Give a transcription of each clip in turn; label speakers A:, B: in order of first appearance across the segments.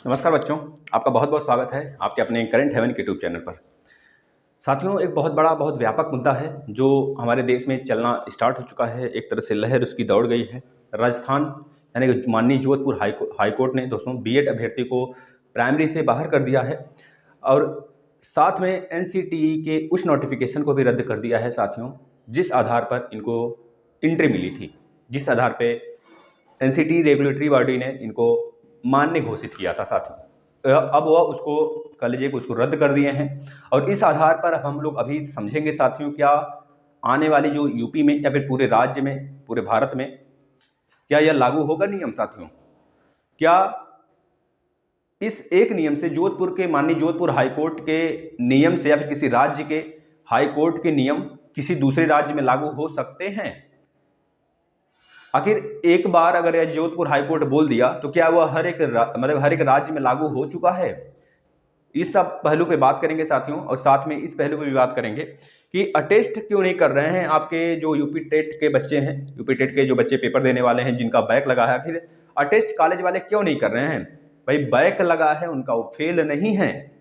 A: नमस्कार बच्चों, आपका बहुत बहुत स्वागत है आपके अपने करंट हेवन के यूट्यूब चैनल पर। साथियों, एक बहुत बड़ा बहुत व्यापक मुद्दा है जो हमारे देश में चलना स्टार्ट हो चुका है। एक तरह से लहर उसकी दौड़ गई है। राजस्थान यानी कि माननीय जोधपुर हाईकोर्ट ने दोस्तों बीएड अभ्यर्थी को प्राइमरी से बाहर कर दिया है और साथ में एनसीटीई के उस नोटिफिकेशन को भी रद्द कर दिया है साथियों, जिस आधार पर इनको एंट्री मिली थी, जिस आधार पर एनसीटीई रेगुलेटरी बॉडी ने इनको मान्य घोषित किया था साथियों। अब वह उसको कह लीजिए कि उसको रद्द कर दिए हैं और इस आधार पर हम लोग अभी समझेंगे साथियों, क्या आने वाली जो यूपी में या फिर पूरे राज्य में, पूरे भारत में क्या यह लागू होगा नियम साथियों। क्या इस एक नियम से जोधपुर के माननीय जोधपुर हाईकोर्ट के नियम से या फिर किसी राज्य के हाईकोर्ट के नियम किसी दूसरे राज्य में लागू हो सकते हैं? आखिर एक बार अगर यह जोधपुर हाईकोर्ट बोल दिया तो क्या वह हर एक राज्य में लागू हो चुका है? इस सब पहलू पे बात करेंगे साथियों, और साथ में इस पहलू पे भी बात करेंगे कि अटेस्ट क्यों नहीं कर रहे हैं आपके जो यूपी टेट के बच्चे हैं, यूपी टेट के जो बच्चे पेपर देने वाले हैं, जिनका बैक लगा है, आखिर अटेस्ट कॉलेज वाले क्यों नहीं कर रहे हैं? भाई बैक लगा है उनका, वो फेल नहीं है,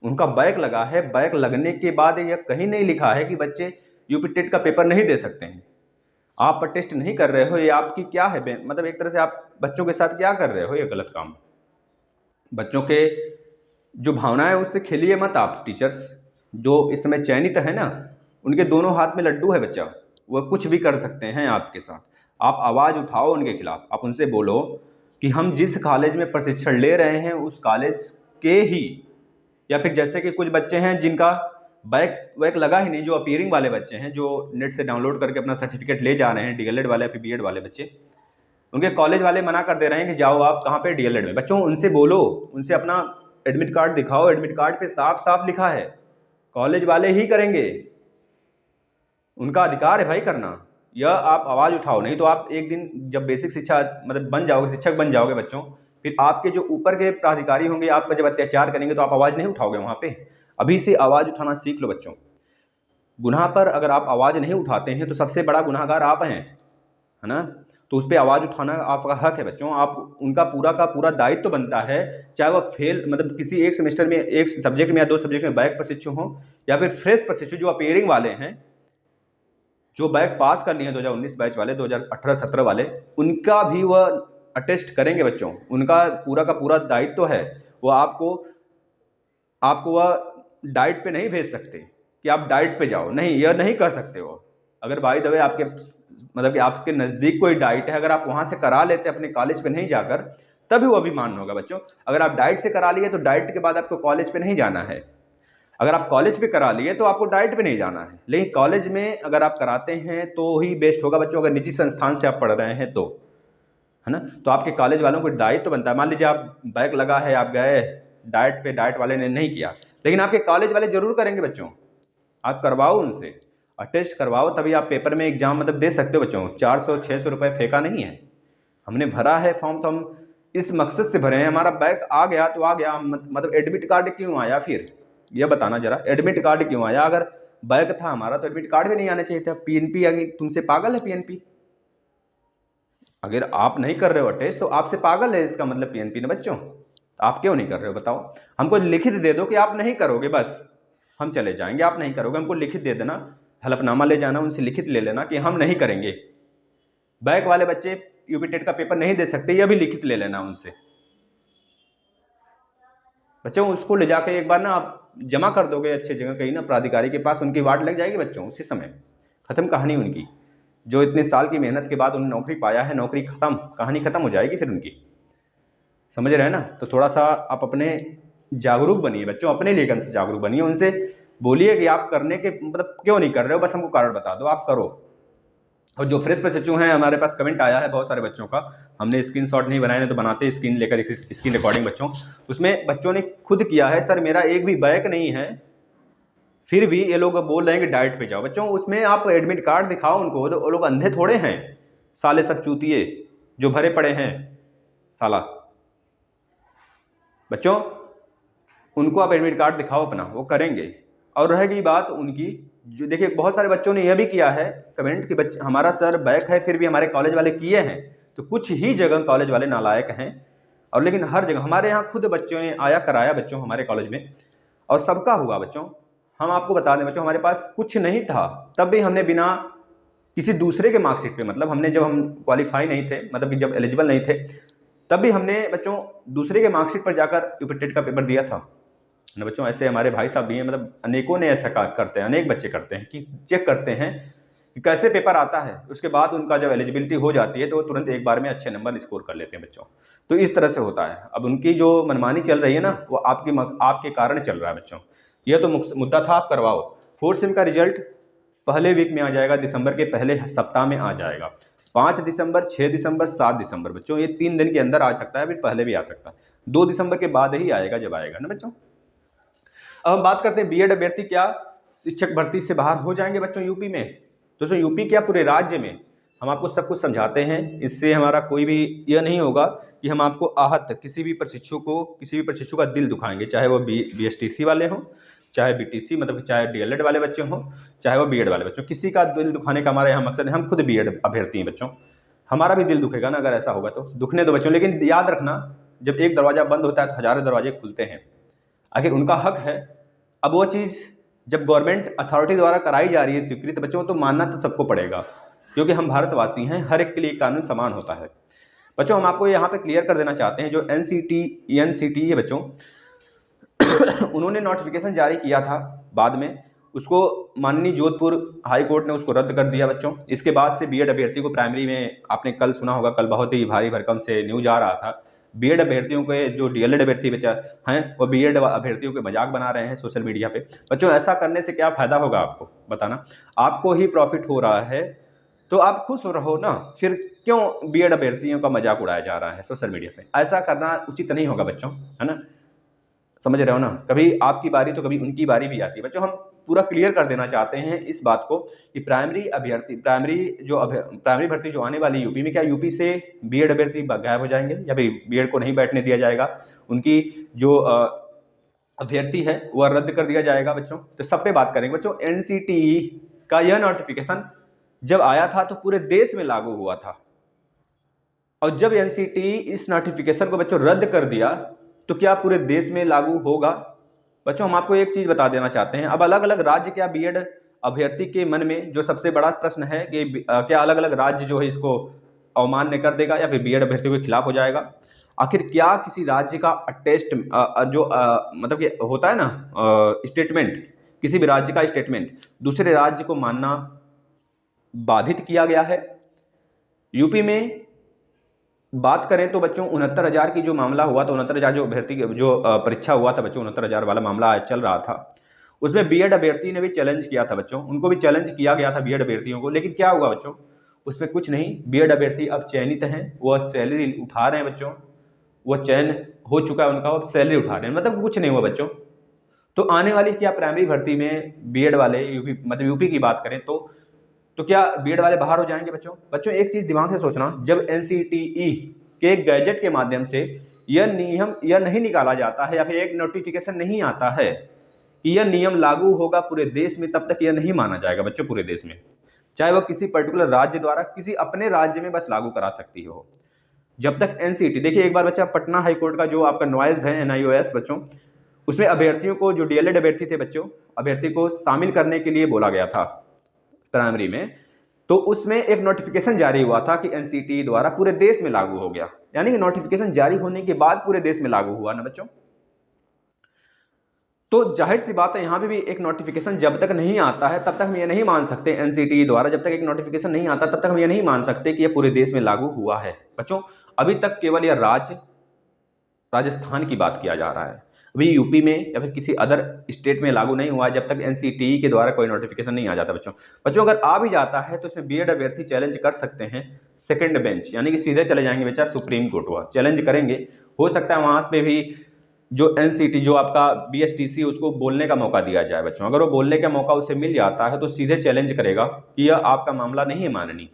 A: उनका बैक लगा है। बैक लगने के बाद यह कहीं नहीं लिखा है कि बच्चे यूपी टेट का पेपर नहीं दे सकते हैं। आप टेस्ट नहीं कर रहे हो, ये आपकी क्या है, मतलब एक तरह से आप बच्चों के साथ क्या कर रहे हो, ये गलत काम। बच्चों के जो भावनाएं उससे खेलिए मत आप। टीचर्स जो इस समय चयनित है ना, उनके दोनों हाथ में लड्डू है बच्चा, वह कुछ भी कर सकते हैं आपके साथ। आप आवाज़ उठाओ उनके खिलाफ, आप उनसे बोलो कि हम जिस कॉलेज में प्रशिक्षण ले रहे हैं उस कॉलेज के ही, या फिर जैसे कि कुछ बच्चे हैं जिनका बैक वैक लगा ही नहीं, जो अपीयरिंग वाले बच्चे हैं, जो नेट से डाउनलोड करके अपना सर्टिफिकेट ले जा रहे हैं, डीएलएड वाले या फिर बीएड वाले बच्चे, उनके कॉलेज वाले मना कर दे रहे हैं कि जाओ आप कहाँ पे, डीएलएड में। बच्चों उनसे बोलो, उनसे अपना एडमिट कार्ड दिखाओ, एडमिट कार्ड पे साफ साफ लिखा है कॉलेज वाले ही करेंगे, उनका अधिकार है भाई करना। यह आप आवाज़ उठाओ, नहीं तो आप एक दिन जब बेसिक शिक्षा मतलब बन जाओगे, शिक्षक बन जाओगे बच्चों, फिर आपके जो ऊपर के प्राधिकारी होंगे आप पर जब अत्याचार करेंगे तो आप आवाज़ नहीं उठाओगे वहाँ पे। अभी से आवाज़ उठाना सीख लो बच्चों। गुनाह पर अगर आप आवाज़ नहीं उठाते हैं तो सबसे बड़ा गुनाहगार आप हैं, है ना। तो उस पर आवाज़ उठाना आपका हक है बच्चों। आप उनका पूरा का पूरा दायित्व तो बनता है, चाहे वह फेल मतलब किसी एक सेमेस्टर में एक सब्जेक्ट में या दो सब्जेक्ट में बैक प्रशिक्षु हो, या फिर फ्रेश प्रशिक्षु जो अपीयरिंग वाले हैं, जो बैक पास कर लिए हैं 2019 बैच वाले, 2018-17 वाले, उनका भी वह अटेस्ट करेंगे बच्चों। उनका पूरा का पूरा दायित्व तो है। वो आपको वह डाइट पे नहीं भेज सकते कि आप डाइट पे जाओ, नहीं, यह नहीं कर सकते हो। अगर बाय द वे आपके मतलब कि आपके नज़दीक कोई डाइट है, अगर आप वहाँ से करा लेते अपने कॉलेज पे नहीं जाकर, तभी वो भी मान्य होगा बच्चों। अगर आप डाइट से करा लिए तो डाइट के बाद आपको कॉलेज पे नहीं जाना है। अगर आप कॉलेज पे करा लिए तो आपको डाइट पे नहीं जाना है, लेकिन कॉलेज में अगर आप कराते हैं तो ही बेस्ट होगा बच्चों। अगर निजी संस्थान से आप पढ़ रहे हैं तो, है ना, तो आपके कॉलेज वालों को दायित्व तो बनता है। मान लीजिए आप बैक लगा है, आप गए डाइट पे, डाइट वाले ने नहीं किया, लेकिन आपके कॉलेज वाले जरूर करेंगे बच्चों। आप करवाओ उनसे, अटेस्ट करवाओ, तभी आप पेपर में एग्जाम मतलब दे सकते हो बच्चों। 400-600 रुपये फेंका नहीं है। हमने भरा है फॉर्म तो हम इस मकसद से भरे हैं, हमारा बैक आ गया तो आ गया, मतलब एडमिट कार्ड क्यों आया? फिर यह बताना जरा, एडमिट कार्ड क्यों आया? अगर बैक था हमारा तो एडमिट कार्ड भी नहीं आना चाहिए था। पीएनपी अगर तुमसे पागल है, पीएनपी अगर आप नहीं कर रहे हो टेस्ट तो आपसे पागल है, इसका मतलब पीएनपी ने बच्चों। आप क्यों नहीं कर रहे हो बताओ? हमको लिखित दे दो कि आप नहीं करोगे, बस हम चले जाएंगे। आप नहीं करोगे, हमको लिखित दे देना, हलफनामा ले जाना, उनसे लिखित ले लेना कि हम नहीं करेंगे। बैक वाले बच्चे यूपी टेट का पेपर नहीं दे सकते, यह भी लिखित ले लेना उनसे बच्चों। उसको ले जाकर एक बार ना आप जमा कर दोगे अच्छे जगह कहीं ना, प्राधिकारी के पास, उनकी वार्ड लग जाएगी बच्चों, उसी समय खत्म कहानी उनकी। जो इतने साल की मेहनत के बाद उन्होंने नौकरी पाया है, नौकरी खत्म, कहानी खत्म हो जाएगी फिर उनकी। समझ रहे हैं ना? तो थोड़ा सा आप अपने जागरूक बनिए बच्चों, अपने लेखन से जागरूक बनिए। उनसे बोलिए कि आप करने के मतलब क्यों नहीं कर रहे हो, बस हमको कारण बता दो, आप करो। और जो फ्रेश प्रशिक्षु हैं, हमारे पास कमेंट आया है बहुत सारे बच्चों का, हमने स्क्रीनशॉट नहीं बनाए, तो बनाते स्क्रीन लेकर स्क्रीन रिकॉर्डिंग बच्चों। उसमें बच्चों ने खुद किया है, सर मेरा एक भी बैक नहीं है, फिर भी ये लोग बोल रहे हैं कि डाइट पे जाओ। बच्चों उसमें आप एडमिट कार्ड दिखाओ उनको, तो वो लोग अंधे थोड़े हैं साले, सब चूतिए जो भरे पड़े हैं साला। बच्चों उनको आप एडमिट कार्ड दिखाओ अपना, वो करेंगे। और रहेगी बात उनकी, जो देखिए बहुत सारे बच्चों ने यह भी किया है कमेंट कि बच्चे हमारा सर बैक है फिर भी हमारे कॉलेज वाले किए हैं। तो कुछ ही जगह कॉलेज वाले नालायक हैं, और लेकिन हर जगह हमारे यहाँ खुद बच्चों ने आया कराया बच्चों हमारे कॉलेज में, और सबका हुआ बच्चों। हम आपको बता दें बच्चों, हमारे पास कुछ नहीं था तब भी हमने बिना किसी दूसरे के मार्कशीट पे, मतलब हमने जब हम क्वालिफाई नहीं थे, मतलब कि जब एलिजिबल नहीं थे, तब भी हमने बच्चों दूसरे के मार्कशीट पर जाकर यूपी टेट का पेपर दिया था ना बच्चों। ऐसे हमारे भाई साहब भी हैं, मतलब अनेकों ने ऐसा करते हैं, अनेक बच्चे करते हैं कि चेक करते हैं कि कैसे पेपर आता है, उसके बाद उनका जब एलिजिबिलिटी हो जाती है तो वो तुरंत एक बार में अच्छे नंबर स्कोर कर लेते हैं बच्चों। तो इस तरह से होता है। अब उनकी जो मनमानी चल रही है ना, वो आपके कारण चल रहा है बच्चों। यह तो मुद्दा था, आप करवाओ। 4th सेम का रिजल्ट पहले वीक में आ जाएगा, दिसंबर के पहले सप्ताह में आ जाएगा। 5 दिसंबर, 6 दिसंबर, 7 दिसंबर बच्चों, ये 3 दिन के अंदर आ सकता है, फिर पहले भी आ सकता है। 2 दिसंबर के बाद ही आएगा जब आएगा ना बच्चों। अब हम बात करते हैं बीएड अभ्यर्थी क्या शिक्षक भर्ती से बाहर हो जाएंगे बच्चों यूपी में? दोस्तों यूपी क्या पूरे राज्य में, हम आपको सब कुछ समझाते हैं। इससे हमारा कोई भी यह नहीं होगा कि हम आपको आहत किसी भी प्रशिक्षु का दिल दुखाएंगे, चाहे वो BSTC वाले हों, चाहे BTC मतलब चाहे DLED वाले बच्चे हों, चाहे वो बीएड वाले बच्चों, किसी का दिल दुखाने का हमारा यहाँ मकसद है। हम खुद बीएड अभ्यर्थी हैं बच्चों, हमारा भी दिल दुखेगा ना अगर ऐसा होगा तो, दुखने दो बच्चों। लेकिन याद रखना, जब एक दरवाजा बंद होता है तो हजारों दरवाजे खुलते हैं। आखिर उनका हक है। अब वो चीज़ जब गवर्नमेंट अथॉरिटी द्वारा कराई जा रही है स्वीकृत बच्चों, तो मानना तो सबको पड़ेगा, क्योंकि हम भारतवासी हैं, हर एक के लिए कानून समान होता है बच्चों। हम आपको यहाँ पे क्लियर कर देना चाहते हैं, जो NCT है बच्चों, उन्होंने नोटिफिकेशन जारी किया था, बाद में उसको माननीय जोधपुर हाई कोर्ट ने उसको रद्द कर दिया बच्चों। इसके बाद से बीएड अभ्यर्थी को प्राइमरी में, आपने कल सुना होगा, कल बहुत ही भारी भरकम से न्यूज आ रहा था, बीएड अभ्यर्थियों के जो DLED अभ्यर्थी बच्चा हैं वो बीएड अभ्यर्थियों के मजाक बना रहे हैं सोशल मीडिया पे बच्चों। ऐसा करने से क्या फायदा होगा आपको बताना, आपको ही प्रॉफिट हो रहा है तो आप खुश रहो ना, फिर क्यों बीएड अभ्यर्थियों का मजाक उड़ाया जा रहा है सोशल मीडिया पे? ऐसा करना उचित नहीं होगा बच्चों, है ना, समझ रहे हो ना। कभी आपकी बारी तो कभी उनकी बारी भी आती है बच्चों। हम पूरा क्लियर कर देना चाहते हैं इस बात को कि प्राइमरी भर्ती जो आने वाली यूपी में, क्या यूपी से बीएड अभ्यर्थी गायब हो जाएंगे या फिर बीएड को नहीं बैठने दिया जाएगा, उनकी जो अभ्यर्थी है वह रद्द कर दिया जाएगा बच्चों। तो सब पे बात करेंगे बच्चों। NCTE का यह नोटिफिकेशन जब आया था तो पूरे देश में लागू हुआ था, और जब NCTE इस नोटिफिकेशन को बच्चों रद्द कर दिया तो क्या पूरे देश में लागू होगा? बच्चों हम आपको एक चीज बता देना चाहते हैं, अब अलग अलग राज्य क्या बीएड अभ्यर्थी के मन में जो सबसे बड़ा प्रश्न है कि क्या अलग अलग राज्य जो है इसको अवमान्य कर देगा या फिर बीएड अभ्यर्थियों के खिलाफ हो जाएगा? आखिर क्या किसी राज्य का टेस्ट मतलब कि होता है ना स्टेटमेंट, किसी भी राज्य का स्टेटमेंट दूसरे राज्य को मानना बाधित किया गया है? यूपी में बात करें तो बच्चों 69,000 की जो मामला हुआ था, 69,000 जो अभ्यर्थी जो परीक्षा हुआ था बच्चों, 69,000 वाला मामला चल रहा था, उसमें बीएड अभ्यर्थी ने भी चैलेंज किया था बच्चों, उनको भी चैलेंज किया गया था बीएड अभ्यर्थियों को। लेकिन क्या हुआ बच्चों, उसमें कुछ नहीं, बीएड अभ्यर्थी अब चयनित हैं, वह सैलरी उठा रहे हैं बच्चों, वह चयन हो चुका है उनका, अब सैलरी उठा रहे हैं, मतलब कुछ नहीं हुआ बच्चों। तो आने वाली क्या प्राइमरी भर्ती में बीएड वाले यूपी की बात करें तो क्या बीएड वाले बाहर हो जाएंगे बच्चों? बच्चों एक चीज दिमाग से सोचना, जब NCTE के गैजेट के माध्यम से यह नियम नहीं निकाला जाता है या फिर एक नोटिफिकेशन नहीं आता है कि यह नियम लागू होगा पूरे देश में, तब तक यह नहीं माना जाएगा बच्चों पूरे देश में, चाहे वह किसी पर्टिकुलर राज्य द्वारा किसी अपने राज्य में बस लागू करा सकती हो। जब तक NCT, देखिए एक बार बच्चा पटना हाईकोर्ट का जो आपका नॉइज है NIOS बच्चों, उसमें अभ्यर्थियों को जो DLED अभ्यर्थी थे बच्चों, अभ्यर्थी को शामिल करने के लिए बोला गया था प्राइमरी में, तो उसमें एक नोटिफिकेशन जारी हुआ था कि NCTE द्वारा पूरे देश में लागू हो गया, यानी कि नोटिफिकेशन जारी होने के बाद पूरे देश में लागू हुआ ना बच्चों। तो जाहिर सी बात है यहाँ पे भी एक नोटिफिकेशन जब तक नहीं आता है तब तक हम ये नहीं मान सकते, NCTE द्वारा जब तक एक नोटिफिकेशन नहीं आता तब तक हम ये नहीं मान सकते कि यह पूरे देश में लागू हुआ है बच्चों। अभी तक केवल यह राजस्थान की बात किया जा रहा है, अभी यूपी में या फिर किसी अदर स्टेट में लागू नहीं हुआ है जब तक NCTE के द्वारा कोई नोटिफिकेशन नहीं आ जाता बच्चों। अगर आ भी जाता है तो इसमें बीएड अभ्यर्थी चैलेंज कर सकते हैं सेकंड बेंच, यानी कि सीधे चले जाएंगे बेचा सुप्रीम कोर्ट, हुआ चैलेंज करेंगे, हो सकता है वहां पे भी जो NCT जो आपका BSTC उसको बोलने का मौका दिया जाए बच्चों। अगर वो बोलने का मौका उसे मिल जाता है तो सीधे चैलेंज करेगा कि यह आपका मामला नहीं है माननीय,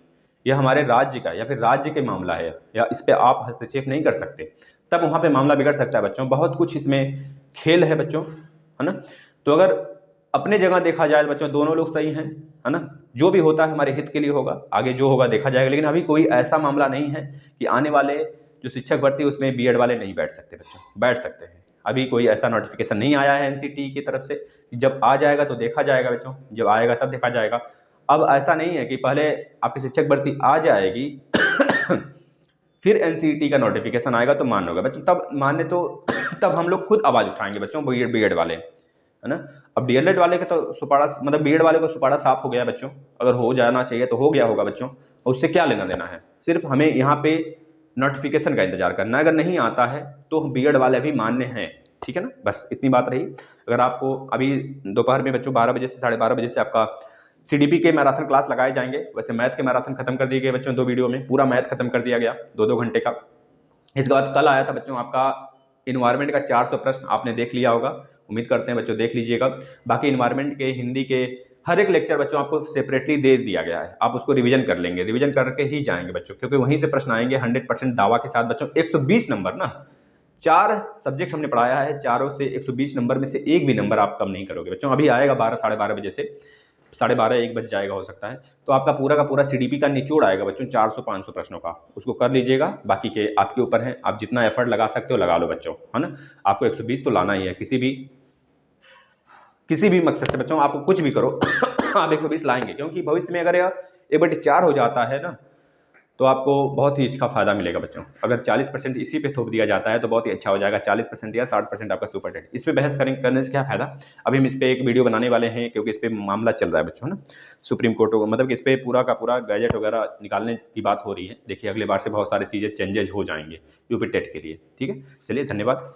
A: यह हमारे राज्य का या फिर राज्य के मामला है, या इस पर आप हस्तक्षेप नहीं कर सकते, तब वहां पे मामला बिगड़ सकता है बच्चों। बहुत कुछ इसमें खेल है बच्चों, है ना। तो अगर अपने जगह देखा जाए बच्चों, दोनों लोग सही हैं, है ना, जो भी होता है हमारे हित के लिए होगा, आगे जो होगा देखा जाएगा। लेकिन अभी कोई ऐसा मामला नहीं है कि आने वाले जो शिक्षक भर्ती उसमें बीएड वाले नहीं बैठ सकते बच्चों, बैठ सकते हैं। अभी कोई ऐसा नोटिफिकेशन नहीं आया है एनसीटी की तरफ से, जब आ जाएगा तो देखा जाएगा बच्चों, जब आएगा तब देखा जाएगा। अब ऐसा नहीं है कि पहले आपकी शिक्षक भर्ती आ जाएगी फिर एनसीटी का नोटिफिकेशन आएगा तो मान होगा बच्चों, तब माने तो तब हम लोग खुद आवाज़ उठाएंगे बच्चों, बीएड वाले, है ना। अब डीएलएड वाले का तो सुपाड़ा, मतलब बीएड वाले को सुपाड़ा साफ हो गया बच्चों, अगर हो जाना चाहिए तो हो गया होगा बच्चों, उससे क्या लेना देना है। सिर्फ हमें यहाँ पे नोटिफिकेशन का इंतजार करना है, अगर नहीं आता है तो बीएड वाले भी मान्य हैं, ठीक है ना। बस इतनी बात रही। अगर आपको अभी दोपहर में बच्चों 12 बजे से 12:30 बजे से आपका सीडीपी के मैराथन क्लास लगाए जाएंगे। वैसे मैथ के मैराथन खत्म कर दिए गए बच्चों, 2 वीडियो में पूरा मैथ खत्म कर दिया गया 2-2 घंटे का। इसके बाद कल आया था बच्चों आपका इन्वायरमेंट का 400 प्रश्न, आपने देख लिया होगा, उम्मीद करते हैं बच्चों देख लीजिएगा। बाकी इन्वायरमेंट के, हिंदी के हर एक लेक्चर बच्चों आपको सेपरेटली दे दिया गया है, आप उसको रिवीजन कर लेंगे, रिवीजन करके ही जाएंगे बच्चों, क्योंकि वहीं से प्रश्न आएंगे 100% दावा के साथ बच्चों। 120 नंबर ना, 4 सब्जेक्ट हमने पढ़ाया है, चारों से 120 नंबर में से एक भी नंबर आप कम नहीं करोगे बच्चों। अभी आएगा 12, 12:30 बजे से 12:30 1 बज जाएगा हो सकता है, तो आपका पूरा का पूरा सीडीपी का निचोड़ आएगा बच्चों 400-500 प्रश्नों का, उसको कर लीजिएगा। बाकी के आपके ऊपर है, आप जितना एफर्ट लगा सकते हो लगा लो बच्चों, है ना। आपको 120 तो लाना ही है, किसी भी मकसद से बच्चों, आप कुछ भी करो आप 120 लाएंगे, क्योंकि भविष्य में अगर 1/4 हो जाता है ना तो आपको बहुत ही अच्छा फायदा मिलेगा बच्चों। अगर 40% इसी पे थोप दिया जाता है तो बहुत ही अच्छा हो जाएगा, 40% या 60% आपका सुपर टेट। इस पे बहस करने से क्या फायदा, अभी हम इस पे एक वीडियो बनाने वाले हैं, क्योंकि इस पे मामला चल रहा है बच्चों ना, सुप्रीम कोर्ट, मतलब कि इस पे पूरा का पूरा गैजेट वगैरह निकालने की बात हो रही है। देखिए अगले बार से बहुत सारी चीज़ें चेंजेज हो जाएंगे यूपी टेट के लिए, ठीक है। चलिए धन्यवाद।